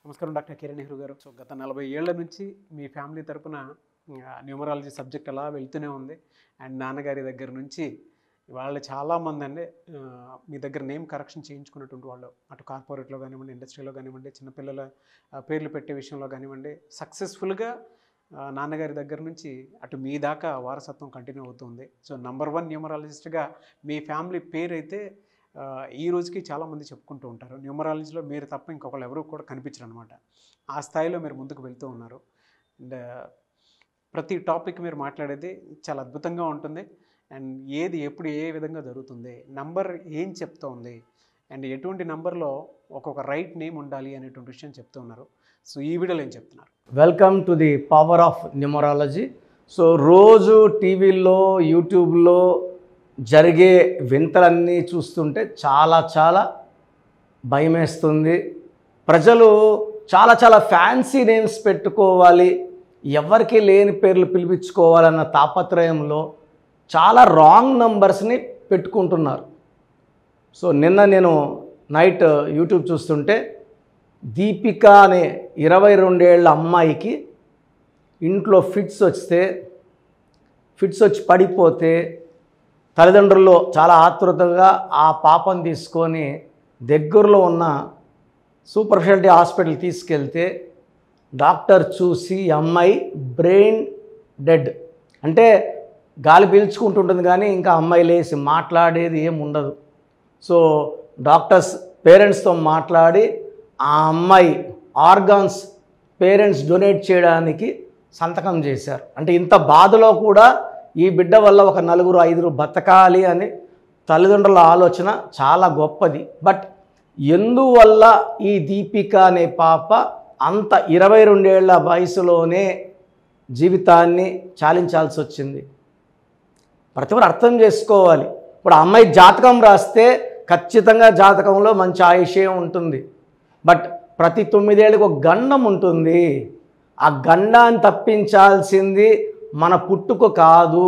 నమస్కారం డాక్టర్ కిరణ్ నెహ్రూ గారు. సో గత 40 ఏళ్ల నుంచి మీ ఫ్యామిలీ తరపున న్యూమరాలజీ సబ్జెక్ట్ అలా వెళ్తూనే ఉంది. అండ్ నాన్నగారి దగ్గర నుంచి వాళ్ళు చాలామంది అండి మీ దగ్గర నేమ్ కరెక్షన్ చేయించుకున్నటువంటి వాళ్ళు, అటు కార్పొరేట్లో కానివ్వండి, ఇండస్ట్రీలో కానివ్వండి, చిన్నపిల్లల పేర్లు పెట్టే విషయంలో కానివ్వండి, సక్సెస్ఫుల్గా నాన్నగారి దగ్గర నుంచి అటు మీ దాకా వారసత్వం కంటిన్యూ అవుతుంది. సో నంబర్ 1 న్యూమరాలజిస్ట్గా మీ ఫ్యామిలీ పేరు అయితే ఈ రోజుకి చాలామంది చెప్పుకుంటూ ఉంటారు. న్యూమరాలజీలో మీరు తప్ప ఇంకొకళ్ళు ఎవరు కూడా కనిపించరు అనమాట. ఆ స్థాయిలో మీరు ముందుకు వెళ్తూ ఉన్నారు. అండ్ ప్రతి టాపిక్ మీరు మాట్లాడేది చాలా అద్భుతంగా ఉంటుంది. అండ్ ఏది ఎప్పుడు ఏ విధంగా జరుగుతుంది, నంబర్ ఏం చెప్తోంది, అండ్ ఎటువంటి నంబర్లో ఒక్కొక్క రైట్ నేమ్ ఉండాలి అనేటువంటి విషయం చెప్తూ ఉన్నారు. సో ఈ వీడియోలో ఏం చెప్తున్నారు? Welcome to the power of numerology. So రోజు టీవీల్లో యూట్యూబ్లో జరిగే వింతలన్నీ చూస్తుంటే చాలా భయమేస్తుంది. ప్రజలు చాలా ఫ్యాన్సీ నేమ్స్ పెట్టుకోవాలి, ఎవరికి లేని పేర్లు పిలిపించుకోవాలన్న తాపత్రయంలో చాలా రాంగ్ నంబర్స్ని పెట్టుకుంటున్నారు. సో నిన్న నేను నైట్ యూట్యూబ్ చూస్తుంటే దీపిక అనే 22 ఏళ్ల అమ్మాయికి ఇంట్లో ఫిట్స్ వచ్చి పడిపోతే తల్లిదండ్రులు చాలా ఆతృతగా ఆ పాపను తీసుకొని దగ్గరలో ఉన్న సూపర్ స్పెషాలిటీ హాస్పిటల్ తీసుకెళ్తే డాక్టర్ చూసి అమ్మాయి బ్రెయిన్ డెడ్, అంటే గాలి పీల్చుకుంటుంటుంది కానీ ఇంకా అమ్మాయి లేచి మాట్లాడేది ఏం ఉండదు. సో డాక్టర్స్ పేరెంట్స్తో మాట్లాడి ఆ అమ్మాయి ఆర్గాన్స్ పేరెంట్స్ డొనేట్ చేయడానికి సంతకం చేశారు. అంటే ఇంత బాధలో కూడా ఈ బిడ్డ వల్ల ఒక 4-5 బతకాలి అని తల్లిదండ్రుల ఆలోచన చాలా గొప్పది. బట్ ఎందువల్ల ఈ దీపిక అనే పాప అంత 22 ఏళ్ల వయసులోనే జీవితాన్ని చాలించాల్సి వచ్చింది? ప్రతి ఒక్కరు అర్థం చేసుకోవాలి. ఇప్పుడు ఆ అమ్మాయి జాతకం రాస్తే ఖచ్చితంగా జాతకంలో మంచి ఆయుషే ఉంటుంది. బట్ ప్రతి 9 ఏళ్ళకి ఒక గండం ఉంటుంది. ఆ గండాన్ని తప్పించాల్సింది మన పుట్టుక కాదు,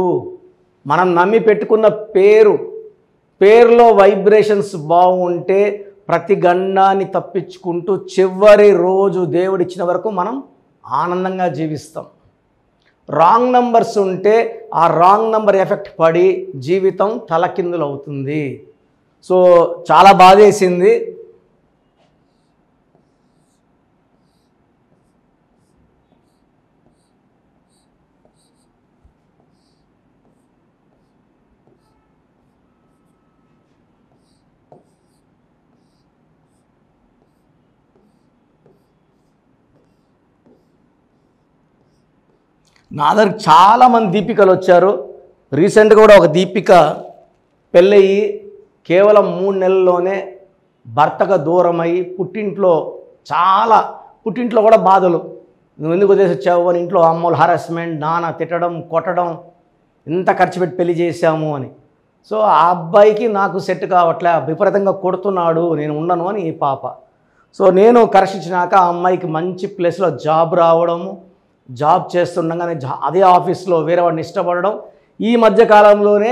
మనం నమ్మి పెట్టుకున్న పేరులో వైబ్రేషన్స్ బాగుంటే ప్రతి గండాన్ని తప్పించుకుంటూ చివరి రోజు దేవుడిచ్చిన వరకు మనం ఆనందంగా జీవిస్తాం. రాంగ్ నంబర్స్ ఉంటే ఆ రాంగ్ నంబర్ ఎఫెక్ట్ పడి జీవితం తలకిందులు అవుతుంది. సో చాలా బాధేసింది. నా దగ్గర చాలామంది దీపికలు వచ్చారు. రీసెంట్గా కూడా ఒక దీపిక పెళ్ళయి కేవలం 3 నెలల్లోనే భర్తగా దూరమయ్యి పుట్టింట్లో కూడా బాధలు, నువ్వు ఎందుకు వదిలేసి వచ్చావు అని ఇంట్లో అమ్మలు హారాస్మెంట్, నాన్న తిట్టడం, కొట్టడం, ఇంత ఖర్చు పెట్టి పెళ్లి చేశాము అని. సో ఆ అబ్బాయికి నాకు సెట్ కావట్లే, విపరీతంగా కొడుతున్నాడు, నేను ఉండను అని ఈ పాప. సో నేను కరెక్షించినాక ఆ అమ్మాయికి మంచి ప్లేస్లో జాబ్ రావడము, జాబ్ చేస్తుండగానే అదే ఆఫీస్లో వేరే వాడిని ఇష్టపడడం, ఈ మధ్యకాలంలోనే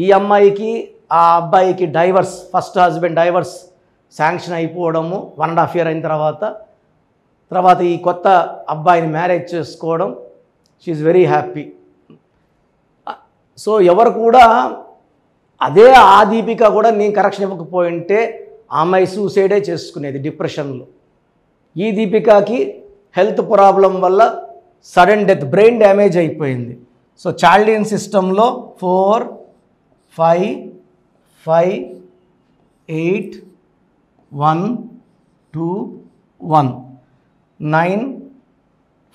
ఈ అమ్మాయికి ఆ అబ్బాయికి divorce, first husband divorce sanction అయిపోవడము 1.5 year అయిన తర్వాత ఈ కొత్త అబ్బాయిని మ్యారేజ్ చేసుకోవడం. She very happy. సో ఎవరు కూడా అదే ఆ దీపిక కూడా నేను కరెక్షన్ ఇవ్వకపోయింటే ఆ అమ్మాయి సూసైడే చేసుకునేది డిప్రెషన్లో. ఈ దీపికకి హెల్త్ ప్రాబ్లం వల్ల సడన్ డెత్, బ్రెయిన్ డ్యామేజ్ అయిపోయింది. సో చాల్డియన్ సిస్టంలో 4, 5, 5, 8, 1, 2, 1, 9,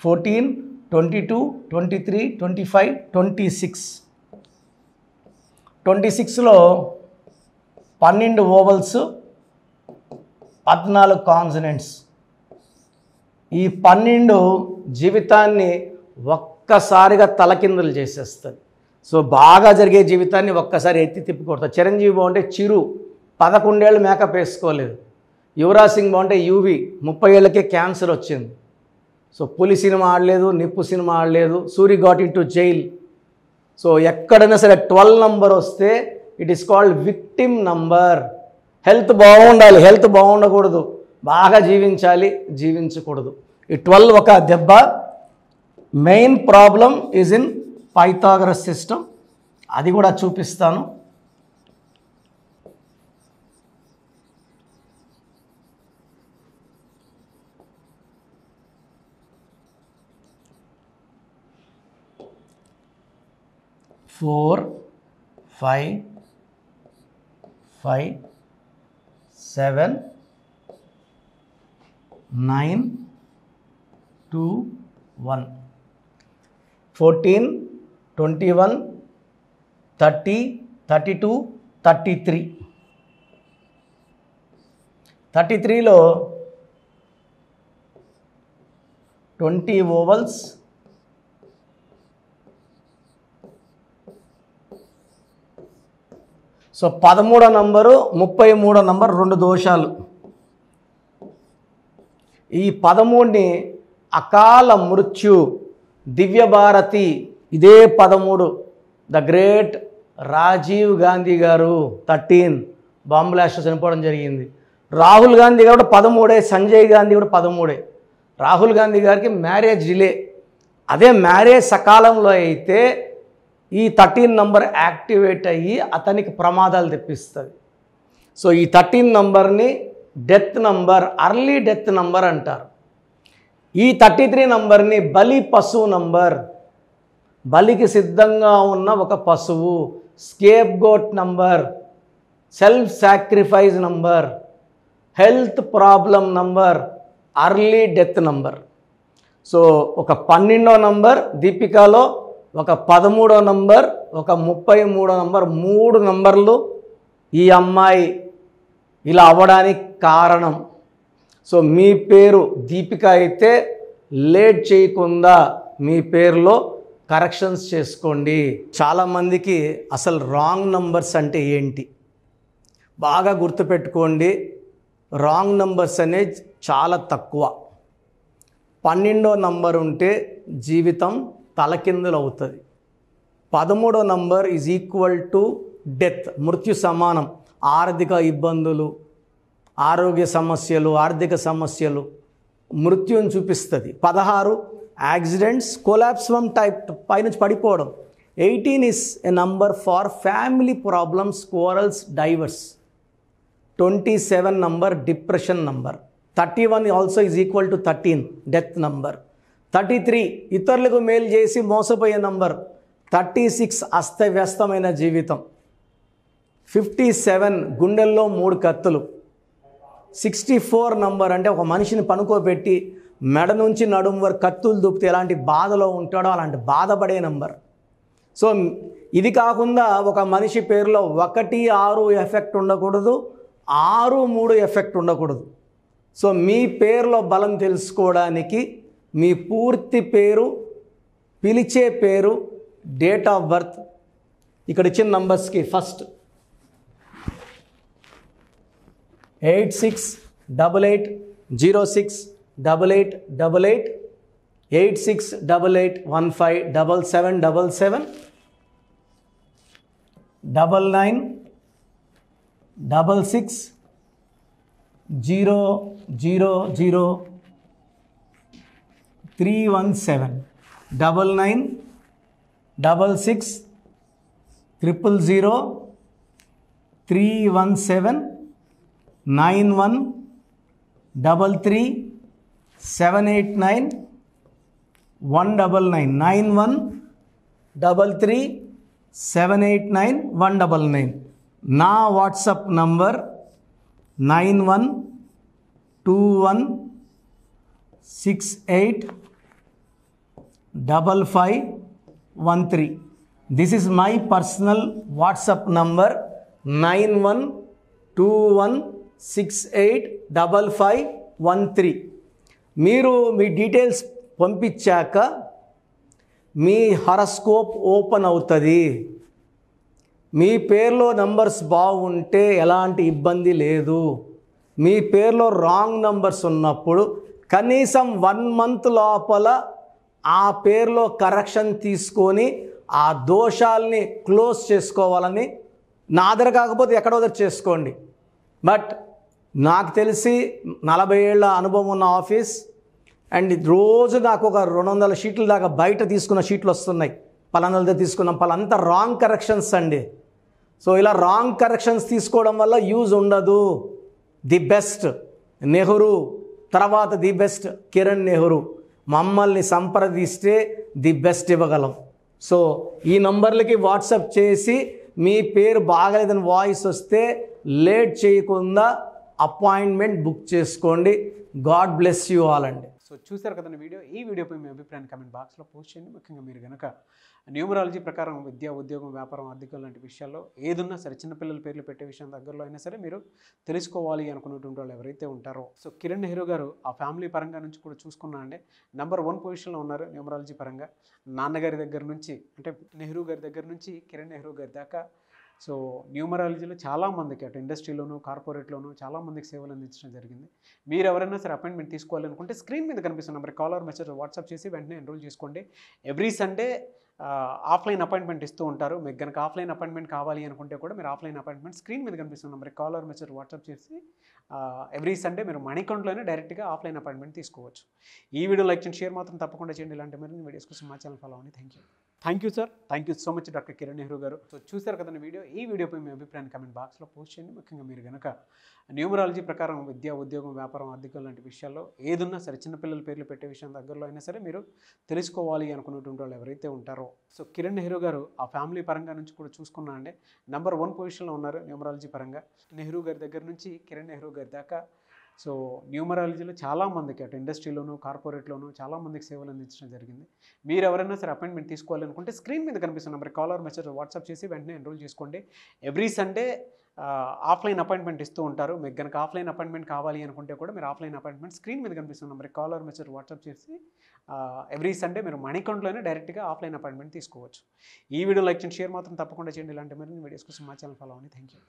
14, 22, 23, 25, 26. 26లో 12 ఓవల్స్, 14 కాన్సనెంట్స్. ఈ 12 జీవితాన్ని ఒక్కసారిగా తలకిందులు చేసేస్తుంది. సో బాగా జరిగే జీవితాన్ని ఒక్కసారి ఎత్తి తిప్పికొడతారు. చిరంజీవి బాగుంటే చిరు 11 ఏళ్ళు మేకప్ వేసుకోలేదు. యువరాజ్ సింగ్ బాగుంటే యూవి 30 ఏళ్ళకే క్యాన్సర్ వచ్చింది. సో పులి సినిమా ఆడలేదు, నిప్పు సినిమా ఆడలేదు, Suri got in to jail. So ఎక్కడైనా సరే 12 నంబర్ వస్తే it is called victim number. Health బాగుండాలి, హెల్త్ బాగుండకూడదు. బాగా జీవించాలి, జీవించకూడదు. ఈ 12 ఒక దెబ్బ. Main problem is in Pythagoras system, అది కూడా చూపిస్తాను. Four 5 5 7 9 2 1 14 21 30 32 33. 33లో 20 ovals, so 13వ number 33వ number 2 దోషాలు. ఈ 13ని అకాల మృత్యు, దివ్యభారతి, ఇదే 13 ద గ్రేట్ రాజీవ్ గాంధీ గారు 13 బాంబ్ బ్లాస్ట్ చనిపోవడం జరిగింది. రాహుల్ గాంధీ గారు కూడా 13, సంజయ్ గాంధీ కూడా 13. రాహుల్ గాంధీ గారికి మ్యారేజ్ డిలే. అదే మ్యారేజ్ సకాలంలో అయితే ఈ 13 నంబర్ యాక్టివేట్ అయ్యి అతనికి ప్రమాదాలు తెప్పిస్తుంది. సో ఈ 13 నంబర్ని death number, early death number అంటారు. ఈ 33 నంబర్ని బలి పశువు నంబర్, బలికి సిద్ధంగా ఉన్న ఒక పశువు, scapegoat number, self sacrifice number, health problem number, early death number. So ఒక 12వ నంబర్ దీపికాలో, ఒక 13వ నంబర్, ఒక 33వ నంబర్, 3 నంబర్లు ఈ అమ్మాయి ఇలా అవ్వడానికి కారణం. సో మీ పేరు దీపిక అయితే లేట్ చేయకుండా మీ పేరులో కరెక్షన్స్ చేసుకోండి. చాలామందికి అసలు రాంగ్ నంబర్స్ అంటే ఏంటి బాగా గుర్తుపెట్టుకోండి. రాంగ్ నంబర్స్ అనేది చాలా తక్కువ. 12వ నంబర్ ఉంటే జీవితం తలకిందులు అవుతుంది. 13వ number is equal to death, మృత్యు సమానం. ఆర్థిక ఇబ్బందులు, ఆరోగ్య సమస్యలు, ఆర్థిక సమస్యలు మృత్యుని చూపిస్తుంది. 16 యాక్సిడెంట్స్, కొలాప్స్ ఫ్రమ్ టైప్ పైనుంచి పడిపోవడం. 18 is a number far family problems, quarrels, divorce. 27 number depression number. 31 also is equal to 13 death number. 33 ఇతరులకు మేలు చేసి మోసపోయే నంబర్. 36 అస్తవ్యస్తమైన జీవితం. 57 గుండెల్లో 3 కత్తులు. 64 నంబర్ అంటే ఒక మనిషిని పనుకోబెట్టి మెడ నుంచి నడుము వరకు కత్తులు దూపితే ఎలాంటి బాధలో ఉంటాడో అలాంటి బాధపడే నంబర్. సో ఇది కాకుండా ఒక మనిషి పేరులో 1 6 ఎఫెక్ట్ ఉండకూడదు, 6 3 ఎఫెక్ట్ ఉండకూడదు. సో మీ పేరులో బలం తెలుసుకోవడానికి మీ పూర్తి పేరు, పిలిచే పేరు, డేట్ ఆఫ్ బర్త్, ఇక్కడ ఇచ్చిన నంబర్స్కి ఫస్ట్ 8688068888 8688157777 9966000317 9966000317 9133789199 నా WhatsApp number 9121685513. This is my personal WhatsApp number 9121685513. మీరు మీ డీటెయిల్స్ పంపించాక మీ హరస్కోప్ ఓపెన్ అవుతుంది. మీ పేరులో నంబర్స్ బాగుంటే ఎలాంటి ఇబ్బంది లేదు. మీ పేరులో రాంగ్ నంబర్స్ ఉన్నప్పుడు కనీసం 1 మంత్ లోపల ఆ పేరులో కరెక్షన్ తీసుకొని ఆ దోషాలని క్లోజ్ చేసుకోవాలని, నా దగ్గర కాకపోతే ఎక్కడో దగ్గర చేసుకోండి. బట్ నాకు తెలిసి 40 ఏళ్ళ అనుభవం ఉన్న ఆఫీస్. అండ్ రోజు నాకు ఒక 200 షీట్ల దాకా బయట తీసుకున్న షీట్లు వస్తున్నాయి. పలానాలతో తీసుకున్నాం, పలానంతా రాంగ్ కరెక్షన్స్ అండి. సో ఇలా రాంగ్ కరెక్షన్స్ తీసుకోవడం వల్ల యూజ్ ఉండదు. ది బెస్ట్ నెహ్రూ, తర్వాత ది బెస్ట్ కిరణ్ నెహ్రూ. మమ్మల్ని సంప్రదిస్తే ది బెస్ట్ ఇవ్వగలం. సో ఈ నంబర్లకి వాట్సాప్ చేసి మీ పేరు బాగలేదని వాయిస్ వస్తే లేట్ చేయకుండా అపాయింట్మెంట్ బుక్ చేసుకోండి. గాడ్ బ్లెస్ యూ ఆల్ అండి. సో చూసారు కదండి వీడియో. ఈ వీడియోపై మీ అభిప్రాయాన్ని కామెంట్ బాక్స్లో పోస్ట్ చేయండి. ముఖ్యంగా మీరు కనుక న్యూమరాలజీ ప్రకారం విద్య, ఉద్యోగం, వ్యాపారం, ఆర్థికం లాంటి విషయాల్లో ఏదున్నా సరే, చిన్నపిల్లల పేర్లు పెట్టే విషయం దగ్గరలో అయినా సరే మీరు తెలుసుకోవాలి అనుకున్నటువంటి వాళ్ళు ఎవరైతే ఉంటారో, సో కిరణ్ నెహ్రూ గారు ఆ ఫ్యామిలీ పరంగా నుంచి కూడా చూసుకున్నా అండి నెంబర్ 1 పొజిషన్లో ఉన్నారు న్యూమరాలజీ పరంగా. నాన్నగారి దగ్గర నుంచి, అంటే నెహ్రూ గారి దగ్గర నుంచి కిరణ్ నెహ్రూ గారి దాకా సో న్యూమరాలజీలో చాలామందికి అటు ఇండస్ట్రీలోను, కార్పొరేట్లోను చాలామందికి సేవలు అందించడం జరిగింది. మీరు ఎవరైనా సరే అపాయింట్మెంట్ తీసుకోవాలనుకుంటే స్క్రీన్ మీద కనిపిస్తున్న number call or message WhatsApp చేసి వెంటనే ఎన్రోల్ చేసుకోండి. ఎవ్రీ సండే ఆఫ్లైన్ అపాయింట్మెంట్ ఇస్తూ ఉంటారు. మీకు కనుక ఆఫ్లైన్ అపాయింట్మెంట్ కావాలి అనుకుంటే కూడా మీరు ఆఫ్లైన్ అపాయింట్మెంట్ స్క్రీన్ మీద కనిపిస్తున్న number call or message WhatsApp చేసి ఎవ్రీ సండే మీరు మణికంట్లోనే డైరెక్ట్గా ఆఫ్లైన్ అపాయింట్మెంట్ తీసుకోవచ్చు. ఈ వీడియో లైక్ చేయండి, షేర్ మాత్రం తప్పకుండా చేయండి. ఇలాంటి మరిన్ని వీడియోస్ కోసం మా ఛానల్ ఫాలో అవ్వండి. Thank you sir. Thank you so much doctor Kiran Nehru గారు. సో చూసారు కదండి వీడియో. ఈ వీడియోపై మీ అభిప్రాయాన్ని కామెంట్ బాక్స్లో పోస్ట్ చేయండి. ముఖ్యంగా మీరు కనుక న్యూమరాలజీ ప్రకారం విద్య, ఉద్యోగం, వ్యాపారం, ఆర్థికం లాంటి విషయాల్లో ఏదున్నా సరే, చిన్నపిల్లల పేర్లు పెట్టే విషయం దగ్గరలో అయినా సరే మీరు తెలుసుకోవాలి అనుకున్నటువంటి వాళ్ళు ఎవరైతే ఉంటారో, సో కిరణ్ నెహ్రూ గారు ఆ ఫ్యామిలీ పరంగా నుంచి కూడా చూసుకున్నా అండి నెంబర్ 1 పొజిషన్లో ఉన్నారు న్యూమరాలజీ పరంగా. నెహ్రూ గారి దగ్గర నుంచి కిరణ్ నెహ్రూ గారి దాకా సో న్యూమరాలజీలో చాలామందికి అటు ఇండస్ట్రీలోను, కార్పొరేట్లోను చాలామందికి సేవలు అందించడం జరిగింది. మీరు ఎవరైనా సరే అపాయింట్మెంట్ తీసుకోవాలనుకుంటే స్క్రీన్ మీద కనిపిస్తున్న number call or message WhatsApp చేసి వెంటనే ఎన్రోల్ చేసుకోండి. ఎవ్రీ సండే ఆఫ్లైన్ అపాయింట్మెంట్ ఇస్తూ ఉంటారు. మీకు కనుక ఆఫ్లైన్ అపాయింట్మెంట్ కావాలి అనుకుంటే కూడా మీరు ఆఫ్లైన్ అపాయింట్మెంట్ స్క్రీన్ మీద కనిపిస్తున్న number call or message WhatsApp చేసి ఎవ్రీ సండే మీరు మణికంట్లోనే డైరెక్ట్గా ఆఫ్లైన్ అపాయింట్మెంట్ తీసుకోవచ్చు. ఈ వీడియో లైక్ చేయండి, షేర్ మాత్రం తప్పకుండా చేయండి. ఇలాంటి మరిన్ని వీడియోస్ కోసం మా ఛానల్ ఫాలో అవ్వండి. Thank you.